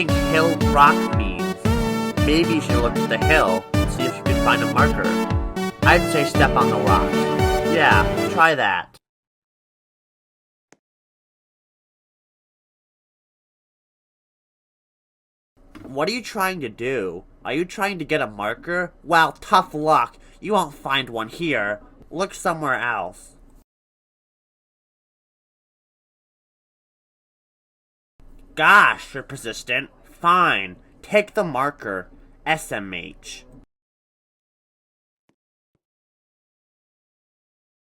think hill rock means? Maybe you should look at the hill and see if you can find a marker. I'd say step on the rock. Yeah, try that. What are you trying to do? Are you trying to get a marker? Well, tough luck. You won't find one here. Look somewhere else. Gosh, you're persistent. Fine. Take the marker. SMH.